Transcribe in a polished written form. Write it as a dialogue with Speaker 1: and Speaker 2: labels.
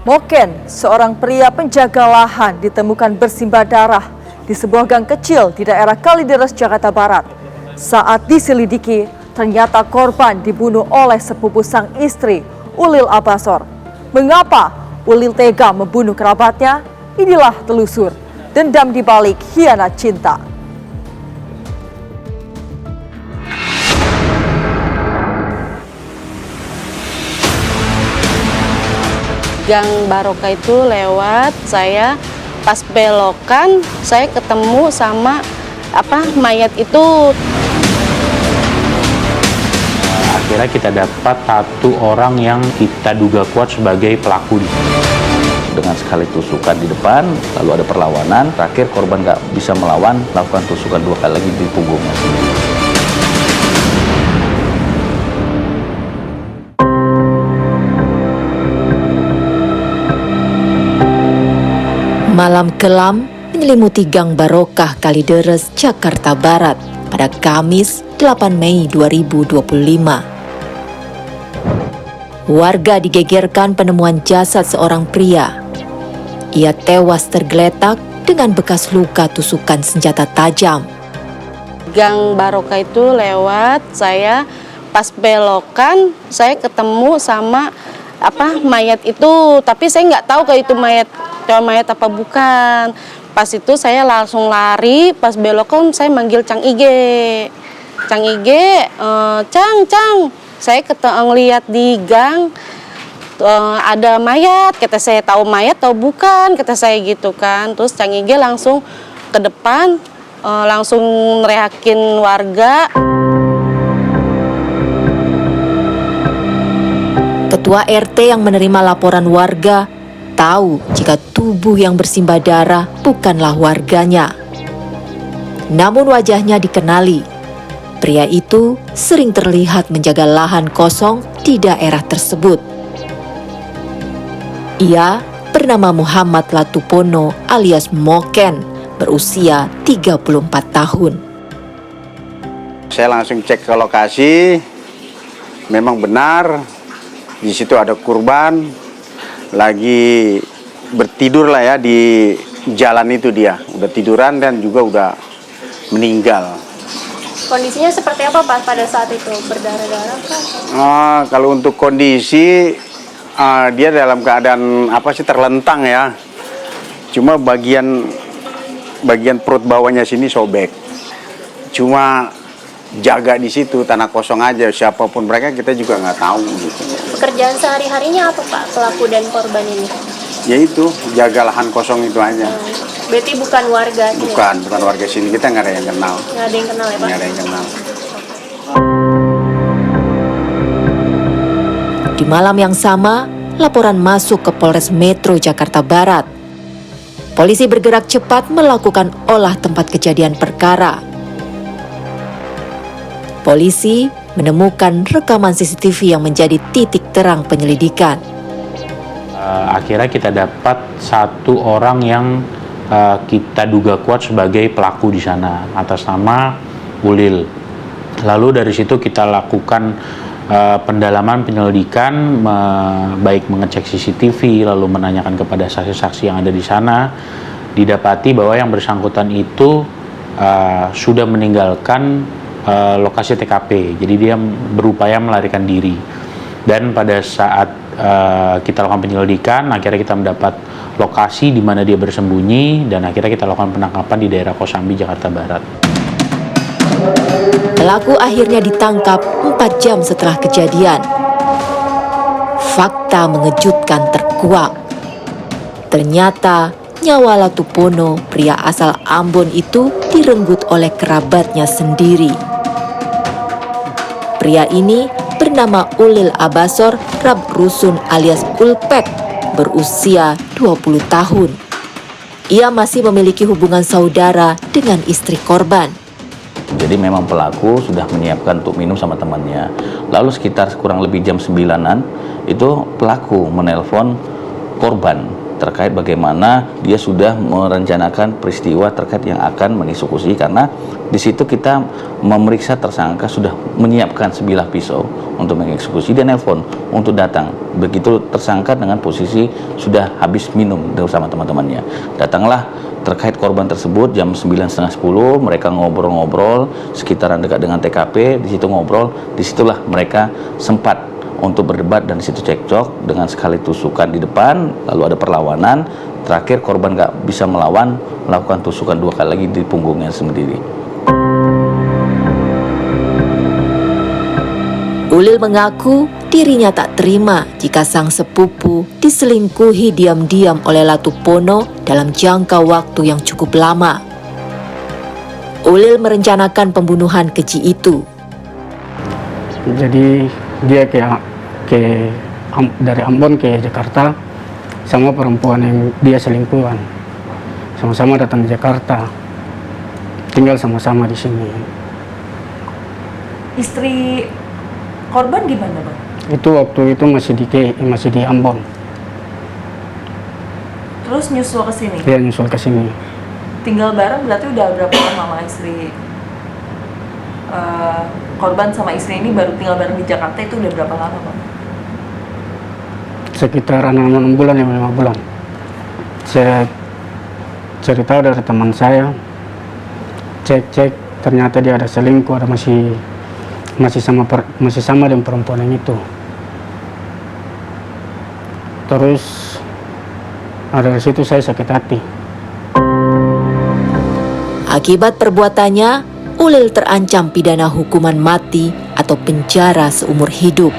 Speaker 1: Moken, seorang pria penjaga lahan, ditemukan bersimbah darah di sebuah gang kecil di daerah Kalideres, Jakarta Barat. Saat diselidiki, ternyata korban dibunuh oleh sepupu sang istri, Ulil Abasor. Mengapa Ulil tega membunuh kerabatnya? Inilah telusur dendam di balik khianat cinta.
Speaker 2: Gang Barokah itu lewat, saya pas belokan saya ketemu sama mayat itu.
Speaker 3: Akhirnya kita dapat satu orang yang kita duga kuat sebagai pelaku.
Speaker 4: Dengan sekali tusukan di depan, lalu ada perlawanan, terakhir korban nggak bisa melawan, lakukan tusukan 2 kali lagi di punggungnya.
Speaker 5: Malam kelam menyelimuti Gang Barokah Kalideres, Jakarta Barat pada Kamis 8 Mei 2025. Warga digegerkan penemuan jasad seorang pria. Ia tewas tergeletak dengan bekas luka tusukan senjata tajam.
Speaker 2: Gang Barokah itu lewat, saya pas belokan saya ketemu sama mayat itu, tapi saya nggak tahu kalau itu mayat apa bukan. Pas itu saya langsung lari, pas belokan saya manggil Cang Ige. Cang, saya ngeliat di gang ada mayat, kata saya, tahu mayat tahu bukan, kata saya gitu kan. Terus Cang Ige langsung ke depan, langsung neriakin warga.
Speaker 5: Ketua RT yang menerima laporan warga tahu jika tubuh yang bersimbah darah bukanlah warganya. Namun wajahnya dikenali. Pria itu sering terlihat menjaga lahan kosong di daerah tersebut. Ia bernama Muhammad Latupono alias Moken, berusia 34 tahun.
Speaker 6: Saya langsung cek ke lokasi, memang benar di situ ada korban lagi bertidur lah ya di jalan itu, dia udah tiduran dan juga udah meninggal.
Speaker 7: Kondisinya seperti apa Pak pada saat itu? Berdarah-darah kah?
Speaker 6: Kalau untuk kondisi dia dalam keadaan terlentang ya. Cuma bagian perut bawahnya sini sobek. Cuma jaga di situ, tanah kosong aja, siapapun mereka kita juga nggak tahu gitu.
Speaker 7: Pekerjaan sehari-harinya apa Pak pelaku dan korban ini?
Speaker 6: Ya itu, jaga lahan kosong itu aja.
Speaker 7: Berarti bukan warga sini?
Speaker 6: Bukan warga sini, kita nggak ada yang kenal.
Speaker 7: Nggak ada yang kenal ya Pak?
Speaker 6: Nggak ada yang kenal.
Speaker 5: Di malam yang sama, laporan masuk ke Polres Metro Jakarta Barat. Polisi bergerak cepat melakukan olah tempat kejadian perkara. Polisi menemukan rekaman CCTV yang menjadi titik terang penyelidikan.
Speaker 3: Akhirnya kita dapat satu orang yang kita duga kuat sebagai pelaku di sana atas nama Ulil. Lalu dari situ kita lakukan pendalaman penyelidikan, baik mengecek CCTV lalu menanyakan kepada saksi-saksi yang ada di sana. Didapati bahwa yang bersangkutan itu sudah meninggalkan lokasi TKP, jadi dia berupaya melarikan diri. Dan pada saat kita lakukan penyelidikan, akhirnya kita mendapat lokasi di mana dia bersembunyi dan akhirnya kita lakukan penangkapan di daerah Kosambi, Jakarta Barat.
Speaker 5: Pelaku akhirnya ditangkap 4 jam setelah kejadian. Fakta mengejutkan terkuak. Ternyata nyawa Latupono, pria asal Ambon itu, direnggut oleh kerabatnya sendiri. Pria ini bernama Ulil Abasor Rabrusun alias Ulpek, berusia 20 tahun. Ia masih memiliki hubungan saudara dengan istri korban.
Speaker 4: Jadi memang pelaku sudah menyiapkan untuk minum sama temannya. Lalu sekitar kurang lebih jam 9-an itu pelaku menelpon korban terkait bagaimana dia sudah merencanakan peristiwa terkait yang akan mengeksekusi, karena di situ kita memeriksa tersangka sudah menyiapkan sebilah pisau untuk mengeksekusi. Dia nelpon untuk datang. Begitu tersangka dengan posisi sudah habis minum bersama teman-temannya. Datanglah terkait korban tersebut jam 9:30, 10, mereka ngobrol-ngobrol sekitaran dekat dengan TKP, di situ ngobrol, disitulah mereka sempat untuk berdebat dan di situ cekcok dengan sekali tusukan di depan, lalu ada perlawanan, terakhir korban nggak bisa melawan, melakukan tusukan 2 kali lagi di punggungnya sendiri.
Speaker 5: Ulil mengaku dirinya tak terima jika sang sepupu diselingkuhi diam-diam oleh Latupono dalam jangka waktu yang cukup lama. Ulil merencanakan pembunuhan keji itu.
Speaker 8: Jadi dia dari Ambon ke Jakarta sama perempuan yang dia selingkuhan. Sama-sama datang ke Jakarta, tinggal sama-sama di sini.
Speaker 1: Istri korban gimana, Bang?
Speaker 8: Itu waktu itu masih di Ambon.
Speaker 1: Terus nyusul ke sini?
Speaker 8: Dia nyusul ke sini.
Speaker 1: Tinggal bareng berarti udah berapa lama sama istri korban sama istri ini baru tinggal bareng di Jakarta itu udah berapa lama, Bang?
Speaker 8: Sekitar 6 bulan, 5 bulan. Saya cerita dari teman saya, cek ternyata dia ada selingkuh, ada masih sama dengan perempuan yang itu. Terus dari situ saya sakit hati.
Speaker 5: Akibat perbuatannya, Ulil terancam pidana hukuman mati atau penjara seumur hidup.